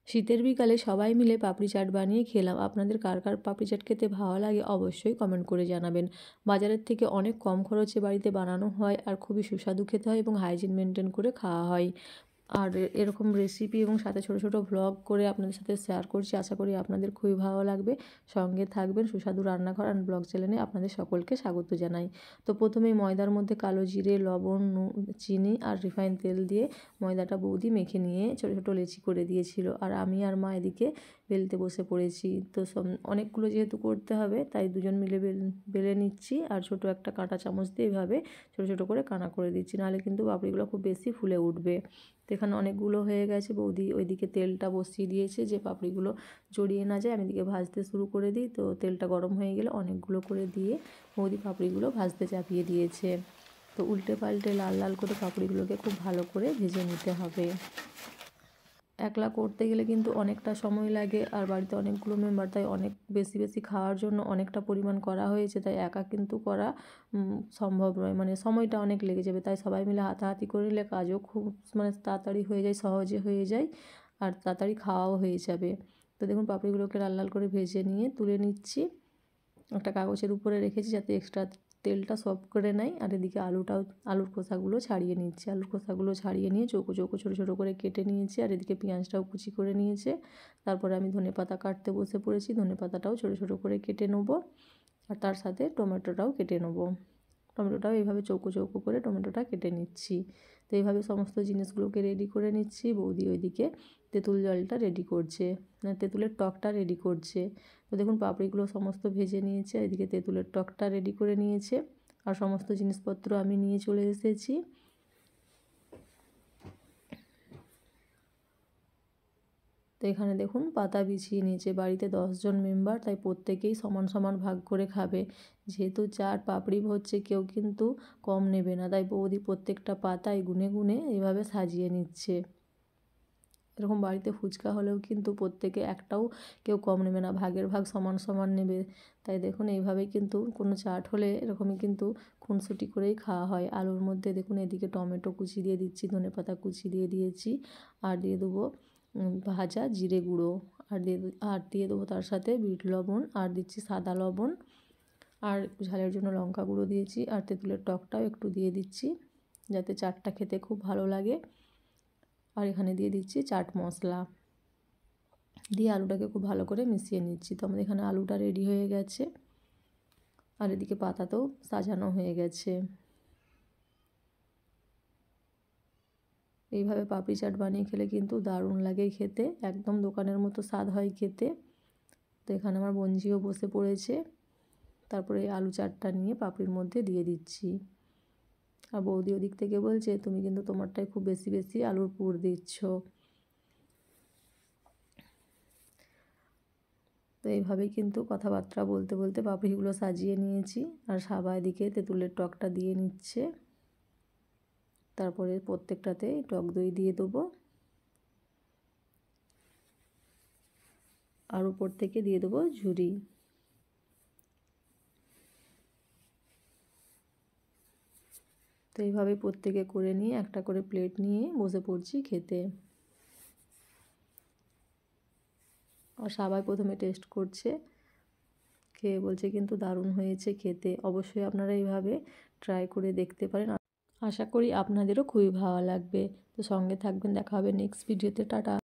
শীতের বিকালে সবাই মিলে পাপড়ি চাট বানিয়ে খেলাম। আপনাদের কার কার পাপড়ি চাট খেতে ভালো লাগে অবশ্যই কমেন্ট করে জানাবেন। বাজারের থেকে অনেক কম খরচে বাড়িতে বানানো হয় আর খুবই সুস্বাদু খেতে হয় এবং হাইজিন মেনটেন করে খাওয়া হয়। আর এরকম রেসিপি এবং সাথে ছোট ছোট ভ্লগ করে আপনাদের সাথে শেয়ার করছি। আশা করি আপনাদের খুবই ভালো লাগবে। সঙ্গে থাকবেন সুস্বাদু রান্নাঘর অ্যান্ড ব্লগ চ্যানেলে আপনাদের সকলকে স্বাগত জানাই। তো প্রথমেই ময়দার মধ্যে কালো জিরে, লবণ, চিনি আর রিফাইন তেল দিয়ে ময়দাটা বৌদি মেখে নিয়ে ছোট ছোট লেচি করে দিয়েছিল। আর আমি আর মা এদিকে বেলতে বসে পড়েছি। তো অনেকগুলো যেহেতু করতে হবে তাই দুজন মিলে বেলে নিচ্ছি আর ছোট একটা কাঁটা চামচ দিয়ে এইভাবে ছোট ছোট করে কানা করে দিচ্ছি, নাহলে কিন্তু পাপড়িগুলো খুব বেশি ফুলে উঠবে। তো এখানে অনেকগুলো হয়ে গেছে। বৌদি ওইদিকে তেলটা বসিয়ে দিয়েছে যে পাপড়িগুলো জড়িয়ে না যায়। আমি এদিকে ভাজতে শুরু করে দিই। তো তেলটা গরম হয়ে গেলে অনেকগুলো করে দিয়ে বৌদি পাপড়িগুলো ভাজতে চাপিয়ে দিয়েছে। তো উল্টে পাল্টে লাল লাল করে পাপড়িগুলোকে খুব ভালো করে ভেজে নিতে হবে। একলা করতে গেলে কিন্তু অনেকটা সময় লাগে আর বাড়িতে অনেকগুলো মেম্বার, তাই অনেক বেশি বেশি খাওয়ার জন্য অনেকটা পরিমাণ করা হয়েছে। তাই একা কিন্তু করা সম্ভব নয়, মানে সময়টা অনেক লেগে যাবে। তাই সবাই মিলে হাতাহাতি করলে কাজও খুব তাড়াতাড়ি হয়ে যায়, সহজে হয়ে যায় আর তাড়াতাড়ি খাওয়াও হয়ে যাবে। তো দেখুন পাপড়িগুলোকে লাল লাল করে ভেজে নিয়ে তুলে নিচ্ছি। একটা কাগজের উপরে রেখেছি যাতে এক্সট্রা তেলটা সফট করে নেয়। আর এদিকে আলুর খোসাগুলো ছাড়িয়ে নিচ্ছি। আলুর খোসাগুলো ছাড়িয়ে নিয়ে চৌকো চৌকো ছোটো ছোটো করে কেটে নিয়েছি। আর এদিকে পেঁয়াজটাও কুচি করে নিয়েছে। তারপরে আমি ধনেপাতা কাটতে বসে পড়েছি। ধনেপাতাটাও ছোটো ছোটো করে কেটে নেবো আর তার সাথে টমেটোটাও কেটে নেবো। টমেটোটাও এইভাবে চৌকো চৌকো করে টমেটোটা কেটে নিচ্ছি। তো এইভাবে সমস্ত জিনিসগুলোকে রেডি করে নিচ্ছি। বৌদি ওইদিকে তেঁতুল জলটা রেডি করছে, তেঁতুলের টকটা রেডি করছে। তো দেখুন পাপড়িগুলো সমস্ত ভেজে নিয়েছে, এদিকে তেঁতুলের টকটা রেডি করে নিয়েছে আর সমস্ত জিনিসপত্র আমি নিয়ে চলে এসেছি। তো এখানে দেখুন পাতা বিছিয়ে নিয়েছে। বাড়িতে 10 জন মেম্বার, তাই প্রত্যেকেই সমান সমান ভাগ করে খাবে। যেহেতু চাট পাপড়ি হচ্ছে, কেউ কিন্তু কম নেবে না, তাই বৌদি প্রত্যেকটা পাতায় গুনে গুনে এইভাবে সাজিয়ে নিচ্ছে। এরকম বাড়িতে ফুচকা হলেও কিন্তু প্রত্যেকে একটাও কেউ কম নেবে না, ভাগের ভাগ সমান সমান নেবে। তাই দেখুন এইভাবেই কিন্তু কোনো চাট হলে এরকমই কিন্তু খুনসুটি করেই খাওয়া হয়। আলুর মধ্যে দেখুন এদিকে টমেটো কুচি দিয়ে দিচ্ছি, ধনেপাতা কুচি দিয়ে দিয়েছি আর দিয়ে দেবো ভাজা জিরে গুঁড়ো আর দিয়ে দেবো তার সাথে বিট লবণ আর দিচ্ছি সাদা লবণ আর ঝালের জন্য লঙ্কা গুঁড়ো দিয়েছি আর তেঁতুলের টকটাও একটু দিয়ে দিচ্ছি যাতে চাটটা খেতে খুব ভালো লাগে। আর এখানে দিয়ে দিচ্ছি চাট মশলা দিয়ে আলুটাকে খুব ভালো করে মিশিয়ে নিচ্ছি। তো আমাদের এখানে আলুটা রেডি হয়ে গেছে আর এদিকে পাতাতেও সাজানো হয়ে গেছে। এইভাবে পাপড়ি চাট বানিয়ে খেলে কিন্তু দারুণ লাগে খেতে, একদম দোকানের মতো স্বাদ হয় খেতে। তো এখানে আমার বোনঝিও বসে পড়েছে। তারপরে আলু চাটটা নিয়ে পাপড়ির মধ্যে দিয়ে দিচ্ছি। আর বৌদি ওদিক থেকে বলছে তুমি কিন্তু তোমারটায় খুব বেশি বেশি আলুর পুর দিচ্ছ। তো এইভাবেই কিন্তু কথাবার্তা বলতে বলতে পাপড়িগুলো সাজিয়ে নিয়েছি আর সবাই এদিকে তেঁতুলের টকটা দিয়ে নিচ্ছে। তারপরে প্রত্যেকটাতে টক দই দিয়ে দেবো আর উপর থেকে দিয়ে দেবো ঝুরি। তো এইভাবে প্রত্যেকে করে নিয়ে একটা করে প্লেট নিয়ে বসে পড়ছি খেতে। আর সবাই প্রথমে টেস্ট করছে, খেয়ে বলছে কিন্তু দারুণ হয়েছে খেতে। অবশ্যই আপনারা এইভাবে ট্রাই করে দেখতে পারেন। আশা করি আপনাদেরও খুবই ভালো লাগবে। তো সঙ্গে থাকবেন, দেখা হবে নেক্সট ভিডিওতে। টাটা।